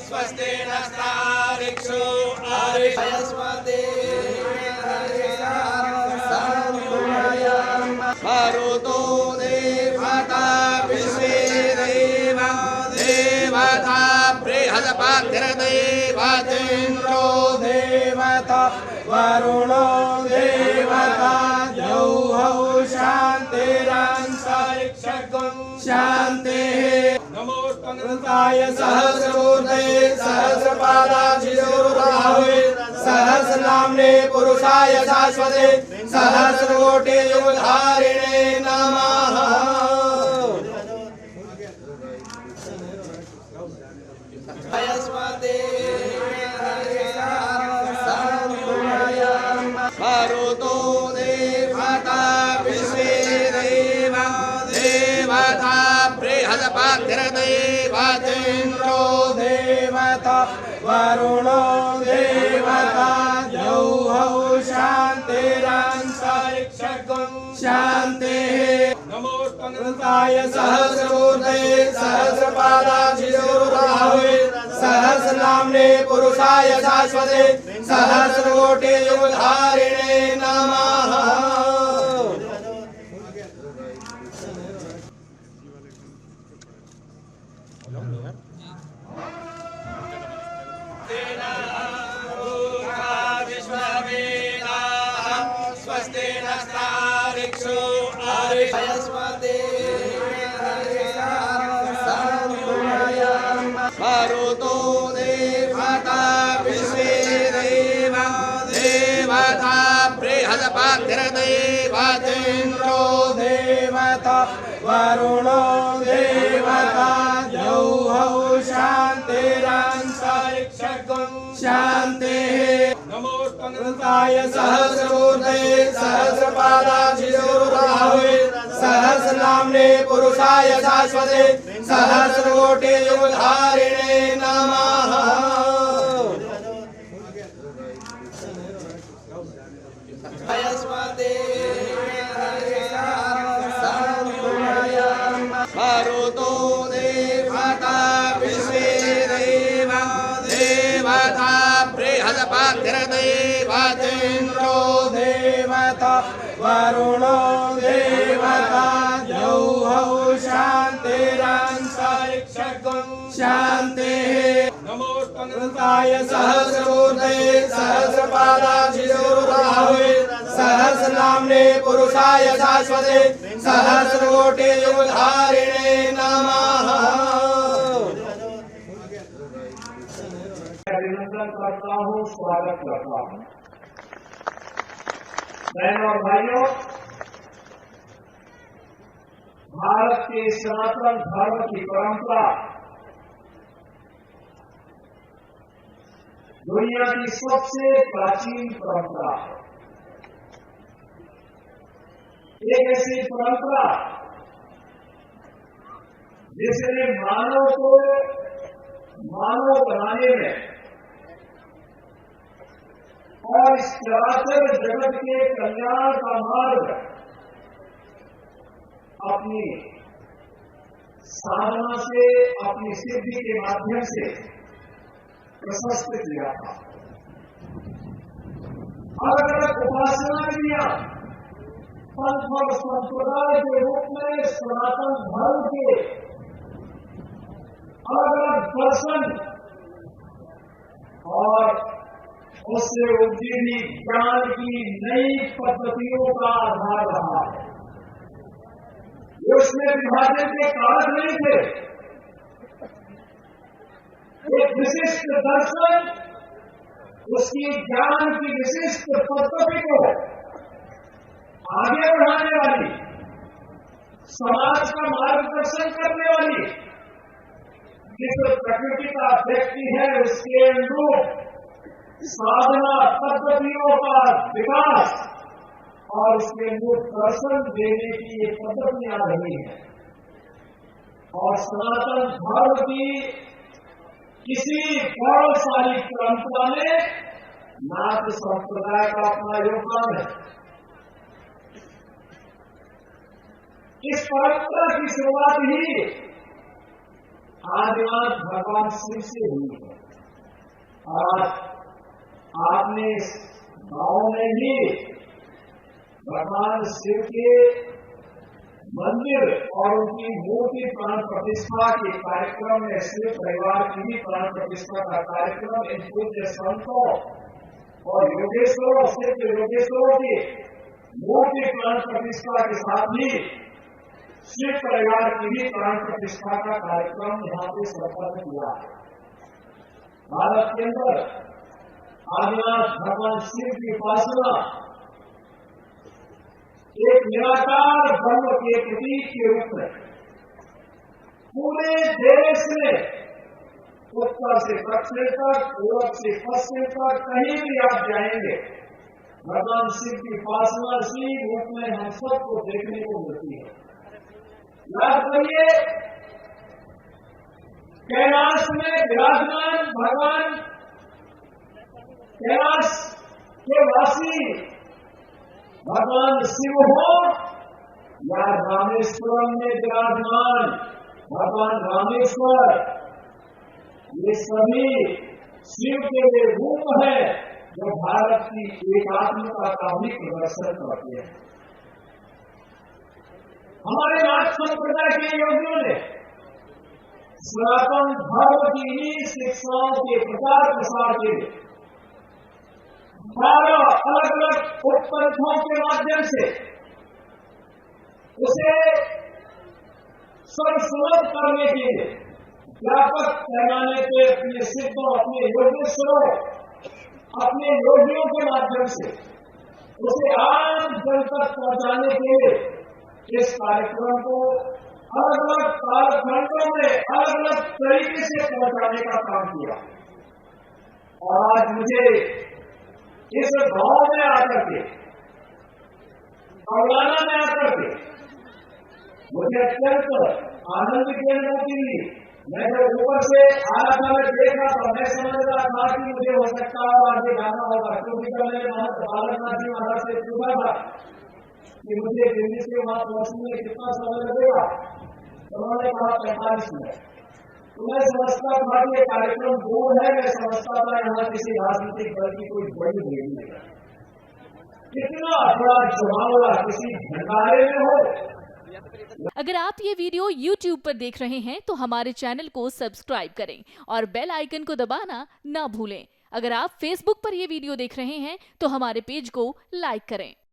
स्वस्ति नस्तारिक्षु आरिष्वते मरुतो देवता विश्वे देवा देवता बृहस्पतिर्देवतेन्द्रो देवता वरुणो देवता जौहौ शान्तिरन्तरिक्षगुं शान्तिः नमोस्तुताय सहस्रमूर्ते सहस्रपादाक्षिशूराहुवे सहस्रनाम्ने पुरुषाय शाश्वते सहस्रकोटियुगधारिणे नमः। मरुतो देवता विश्वे देवा देवता बृहस्पतिर्देवतेन्द्रो देवता वरुणो देवता जौहौ शान्तिरन्तरिक्षगुं शान्तिः नमोस्तुताय सहस्रमूर्ते सहस्रपादाक्षिशूराहुवे सहस्रनाम्ने पुरुषाय शाश्वते सहस्रकोटियुगधारिणे नमः। स्वस्ति नस्तारिक्षु आरिष्वते मरुतो देवता विश्वे देवा देवता बृहस्पतिर्देवतेन्द्रो देवता वरुणो देवता जौहौ शान्तिरन्तरिक्षगुं शान्तिः नमोस्तुताय सहस्रमूर्ते सहस्रपादाक्षिशूराहुवे सहस्रनाम्ने पुरुषाय शाश्वते सहस्रकोटियुगधारिणे नमः। मरुतो देवता विश्वे देवा देवता बृहस्पतिर्देवतेन्द्रो देवता वरुणो देवता जौहौ शान्तिरन्तरिक्षगुं शान्तिः नमोस्तुताय सहस्रमूर्ते सहस्रपादाक्षिशूराहुवे सहस्रनाम्ने पुरुषाय शाश्वते सहस्रकोटियुगधारिणे नमः। अभिनंदन करता हूँ, स्वागत करता हूँ। बहनों और भाइयों, भारत के सनातन धर्म की परंपरा दुनिया की सबसे प्राचीन परंपरा है। एक ऐसी परंपरा जिसने मानव को मानव बनाने में और इस चराचर जगत के कल्याण का मार्ग अपनी साधना से, अपनी सिद्धि के माध्यम से प्रशस्त किया था। अलग अलग उपासना क्रिया पंथ और संप्रदाय के रूप में सनातन धर्म के अलग अलग दर्शन और उससे उपजीवी ज्ञान की नई पद्धतियों का आधार रहा है। उसमें विभाजन के कारक नहीं थे। एक विशिष्ट दर्शन, उसकी ज्ञान की विशिष्ट पद्धति को आगे बढ़ाने वाली, समाज का मार्गदर्शन करने वाली, जिस प्रकृति का व्यक्ति है उसके अनुरूप साधना पद्धतियों का विकास और उसके अनुरूप दर्शन देने की ये पद्धति आ रही है। और सनातन धर्म की किसी गौरवशाली परंपरा में नाथ संप्रदाय का अपना योगदान है। इस परंपरा की शुरुआत ही आदिनाथ भगवान शिव से हुई है। और आपने इस गांव में ही भगवान शिव के मंदिर और उनकी मूर्ति प्राण प्रतिष्ठा के कार्यक्रम में शिव परिवार की भी प्राण प्रतिष्ठा का कार्यक्रम इन पूज्य संतों और योगेश्वरों, शिव के योगेश्वरों की मूर्ति प्राण प्रतिष्ठा के साथ ही शिव परिवार की भी प्राण प्रतिष्ठा का कार्यक्रम यहाँ पे संपन्न हुआ है। भारत के अंदर आदिनाथ भगवान शिव की उपासना एक निराकार ब्रह्म के प्रतीक के रूप में पूरे देश में उत्तर से दक्षिण तक, पूर्व से पश्चिम तक कहीं भी आप जाएंगे, भगवान शिव की उपासना इसी रूप में हम सबको देखने को मिलती है। याद करिए, कैलाश में विराजमान भगवान कैलाश के वासी भगवान शिव हो या रामेश्वरम में विराजमान भगवान रामेश्वर, ये सभी शिव के वे रूप हैं जो भारत की एकात्मता का भी प्रदर्शन करते हैं। हमारे नाथ संप्रदाय के योगियों ने सनातन धर्म की इन्हीं शिक्षाओं के प्रचार प्रसार के लिए 12 अलग अलग उपपंथों के माध्यम से उसे सर्वसुलभ करने के लिए व्यापक पैमाने पे अपने सिद्धों, अपने योगेश्वरों, अपने योगियों के माध्यम से उसे आम जन तक पहुंचाने के लिए इस कार्यक्रम को अलग अलग कालखंडों में अलग अलग तरीके से पहुंचाने का काम किया। और आज मुझे इस गांव में आकर के, मौलाना में आकर के मुझे अत्यंत आनंद की अनुभूति हुई। मैं जब ऊपर से आया था, मैं देखा तो मैं समझ रहा था कि मुझे हो सकता है आगे जाना होगा, क्योंकि जब मैंने बालकनाथ जी महाराज से पूछा था कि मुझे दिल्ली से वहां पहुंचने में कितना समय लगेगा, तो उन्होंने कहा 45 मिनट। तो मैं समझता था कि ये कार्यक्रम दूर है, मैं समझता था यहाँ किसी राजनीतिक दल की कोई बड़ी रैली है। कितना बड़ा जमावड़ा किसी भंडारे में हो। अगर आप ये वीडियो YouTube पर देख रहे हैं तो हमारे चैनल को सब्सक्राइब करें और बेल आइकन को दबाना ना भूलें। अगर आप Facebook पर ये वीडियो देख रहे हैं तो हमारे पेज को लाइक करें।